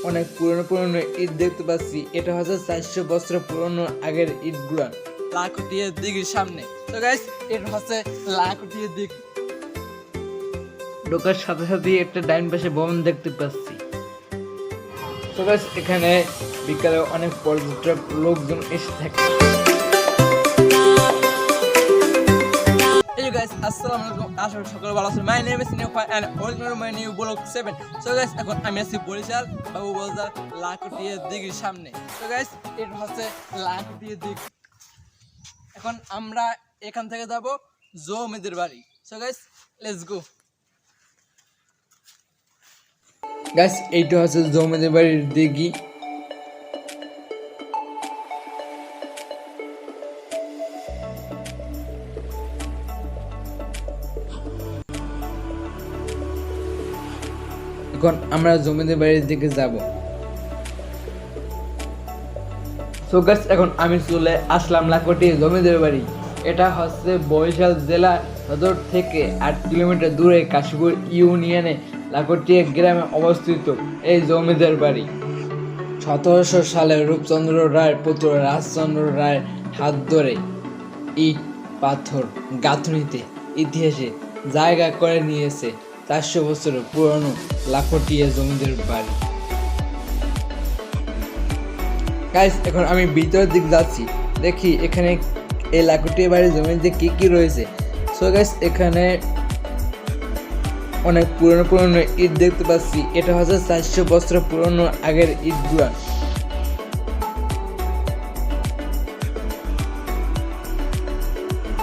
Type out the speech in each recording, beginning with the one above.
অনেক পুরনো পুরনো ইট দেখতে পাচ্ছি। এটা হচ্ছে 400 বছর পুরনো আগের ইটগুলা লাখুটিয়া দিঘির সামনে। তো গাইস এটা হচ্ছে লাখুটিয়া দিঘি। ঢোকার সাথে সাথে একটা ডাইন পাশে ভবন দেখতে পাচ্ছি। তো গাইস এখানে বিকালে অনেক পর্যটক লোকজন এসে থাকে। Hey guys, আসসালামু আলাইকুম। আশা করি সকলে ভালো আছেন। My name is Neofa and welcome to my new vlog 7. So guys, এখন আমি আছি বরিশাল বাবু বাজার লাখুটিয়া দিঘির সামনে। তো গাইস এটা হচ্ছে লাখুটিয়া দিঘি। এখন আমরা এখান থেকে যাব জমিদের বাড়ি। So guys, let's go. Guys এইটা হচ্ছে জমিদের বাড়ির দিঘি। এখন আমরা জমিদের বাড়ির দিকে যাব। সো গাইস এখন আমি চলে আসলাম লাখুটিয়া জমিদের বাড়ি। এটা হচ্ছে বরিশাল জেলা সদর থেকে 8 কিলোমিটার দূরে কাশীপুর ইউনিয়নে লাখুটিয়া গ্রামে অবস্থিত এই জমিদের বাড়ি 1700 সালে রূপচন্দ্র রায়ের পুত্র রাজচন্দ্র রায়ের হাত ধরে ইট পাথর গাঁথনিতে ইতিহাসে জায়গা করে নিয়েছে 400 বছরের পুরনো লাখুটিয়া জমিদের বাড়ি। গাইস এখন আমি ভিতরের দিক যাচ্ছি, দেখি এখানে এই লাখুটিয়া বাড়ির জমিতে কি কি রয়েছে। সো গাইস এখানে অনেক পুরনো পুরনো ইট দেখতে পাচ্ছি। এটা হচ্ছে 400 বছর পুরনো আগের ইটগুলা।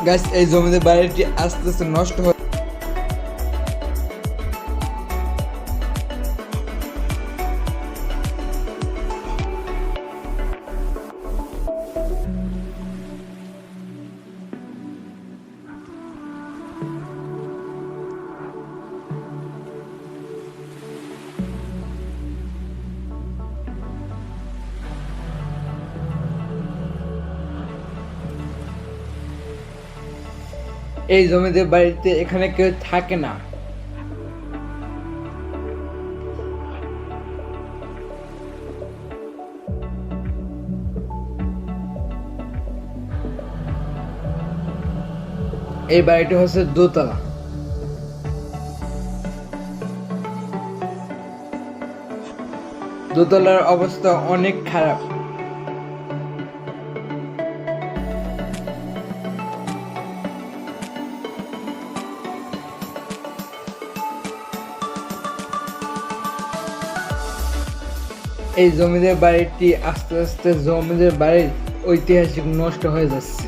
গাইস এই জমিদের বাড়িটি আস্তে আস্তে নষ্ট হয়ে এই জমিদের বাড়িতে এখানে কেউ থাকে না। এই বাড়িটি হচ্ছে দোতলা। দোতলার অবস্থা অনেক খারাপ। এই জমিদের বাড়িটি আস্তে আস্তে জমিদের বাড়ির ঐতিহাসিক নষ্ট হয়ে যাচ্ছে।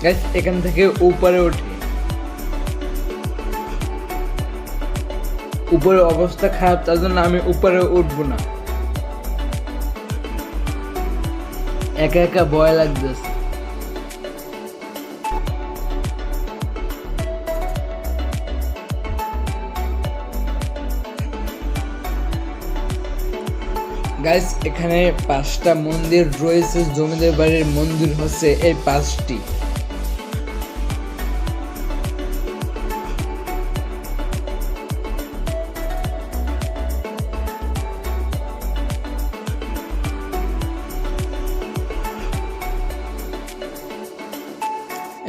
গাইস এখান থেকে উপরে উঠে উপরের অবস্থা খারাপ, তার জন্য আমি উপরে উঠবো না। একা একা ভয় লাগতেছে। গাইস এখানে 5টা মন্দির রয়েছে। জমিদের বাড়ির মন্দির হচ্ছে এই 5টি।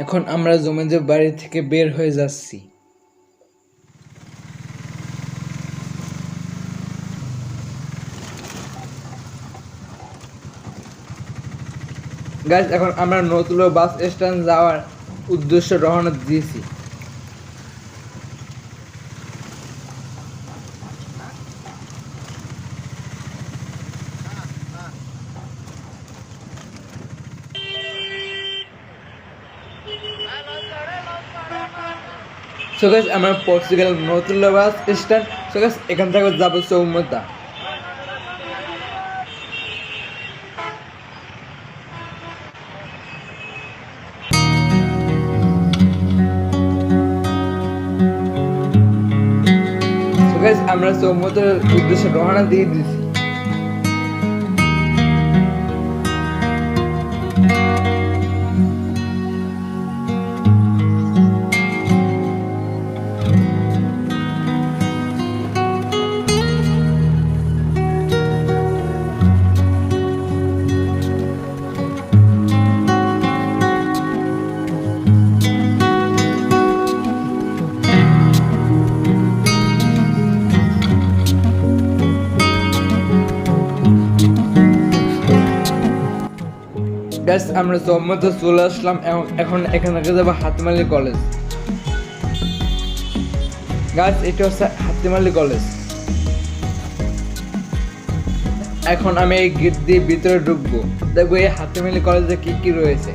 এখন আমরা জমিদের বাড়ি থেকে বের হয়ে যাচ্ছি। গাইস এখন আমরা নতুন বাস স্ট্যান্ড যাওয়ার উদ্দেশ্যে রওনা দিয়েছি। সো গাইস আমরা পৌঁছে গেলাম নতুল্লা বাস স্ট্যান্ড। সো গাইস এখান থেকে যাবো চৌমতা। সো গাইস আমরা চৌমতার উদ্দেশ্যে রওনা দিয়ে দিয়েছি। গাইস আমরা চৌমতা চলে আসলাম। এখন এখান থেকে যাবো হাতিমালি কলেজ। গাইস এটা হচ্ছে হাতিমালি কলেজ। এখন আমি এই গেট দিয়ে ভিতরে ঢুকবো, দেখবো এই হাতিমালি কলেজে কি কি রয়েছে।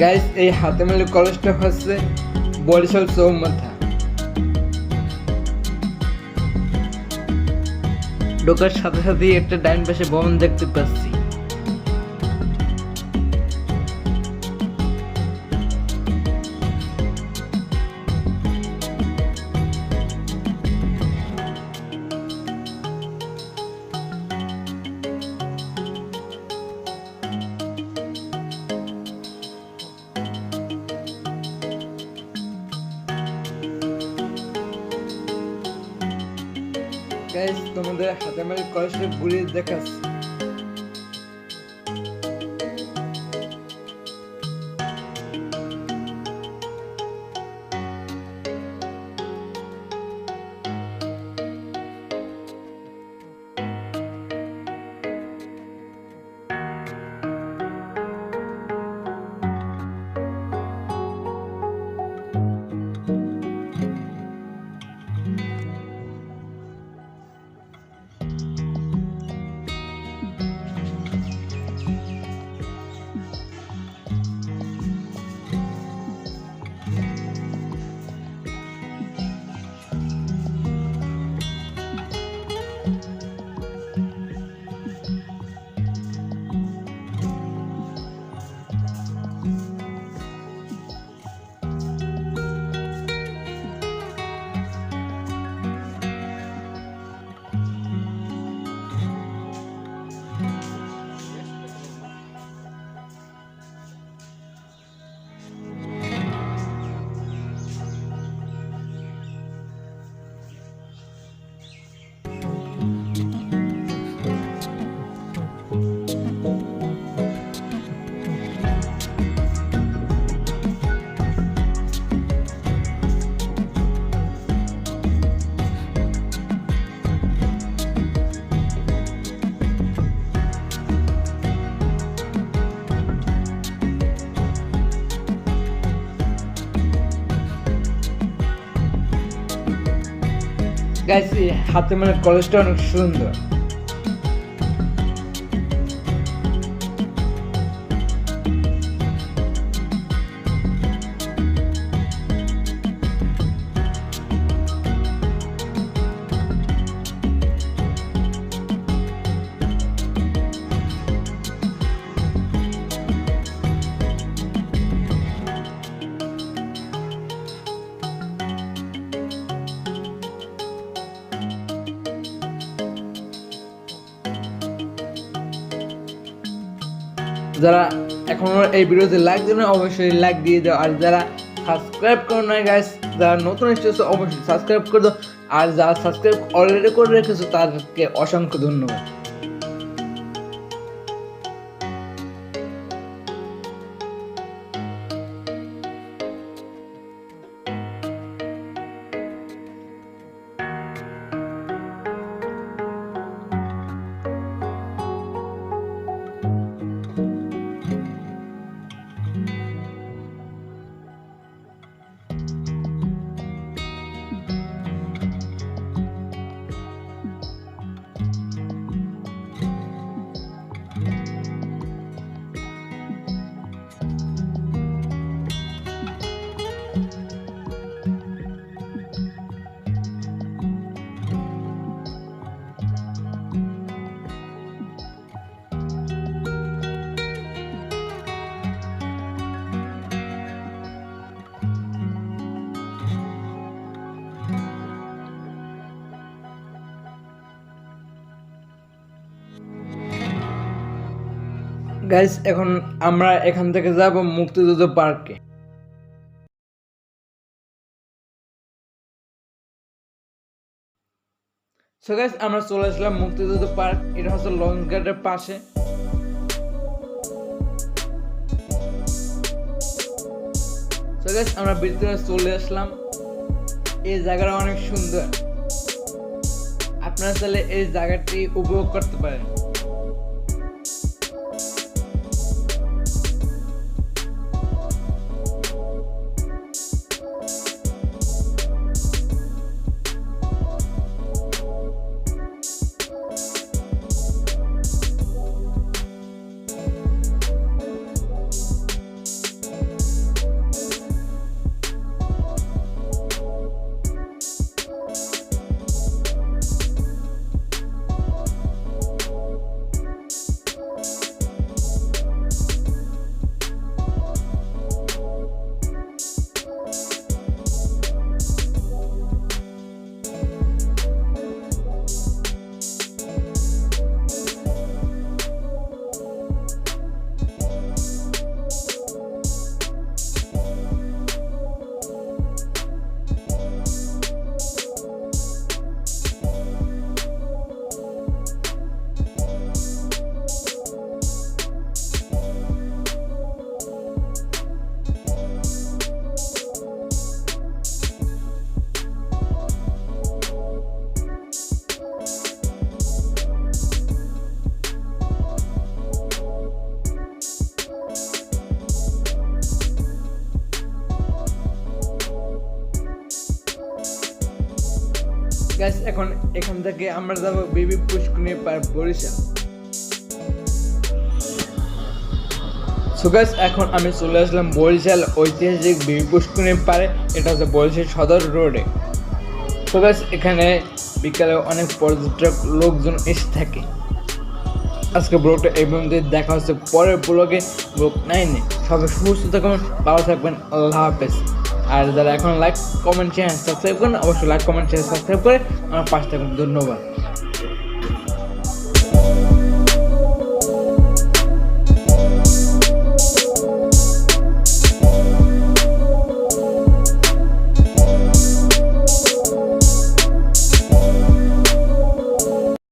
গাইস এই হাতিমালি কলেজটা হচ্ছে বরিশাল চৌমথা। ঢোকার সাথে সাথে একটা ডাইন পাশে ভবন দেখতে পাচ্ছি। গাইস তোমাদের হাতিমালি কলেজটা ঘুরিয়ে দেখাচ্ছি। গাইস এই হাতিমালি কলেজটা অনেক সুন্দর। যারা এখনো এই ভিডিওতে লাইক দেন অবশ্যই লাইক দিয়ে দাও, আর যারা সাবস্ক্রাইব করো না গাইস, যারা নতুন এসেছো অবশ্যই সাবস্ক্রাইব করে দাও, আর যারা সাবস্ক্রাইব অলরেডি করে রেখেছো তাদেরকে অসংখ্য ধন্যবাদ। গাইস এখন আমরা এখান থেকে যাব মুক্তিযুদ্ধ পার্কে। সো গাইস আমরা চলে আসলাম মুক্তিযুদ্ধ পার্ক। এটা হচ্ছে লঞ্চ ঘাটের পাশে। সো গাইস আমরা ভিতরে চলে আসলাম। এই জায়গাটা অনেক সুন্দর, আপনারা চাইলে এই জায়গাটি উপভোগ করতে পারেন। গাইস এখন এখান থেকে আমরা যাব Bibi Pushkarini park Barishal. So guys এখন আমি চলে আসলাম বরিশাল ঐতিহাসিক বেবি পুষ্করিণী পার্কে। এটা হচ্ছে বরিশাল সদর রোডে। সো গাইস এখানে বিকালে অনেক পর্যটক লোকজন এসে থাকে। আজকে ব্লগটা এই পর্যন্ত, দেখা হচ্ছে পরের ব্লগে, ব্লগ 9-এ। সবাই সুস্থ থাকবেন, ভালো থাকবেন, আল্লাহ হাফেজ। আর যারা এখন লাইক কমেন্ট চ্যানেল সাবস্ক্রাইব করেন, অবশ্যই লাইক কমেন্ট চ্যানেল সাবস্ক্রাইব করে আমার পাশে থাকুন। ধন্যবাদ।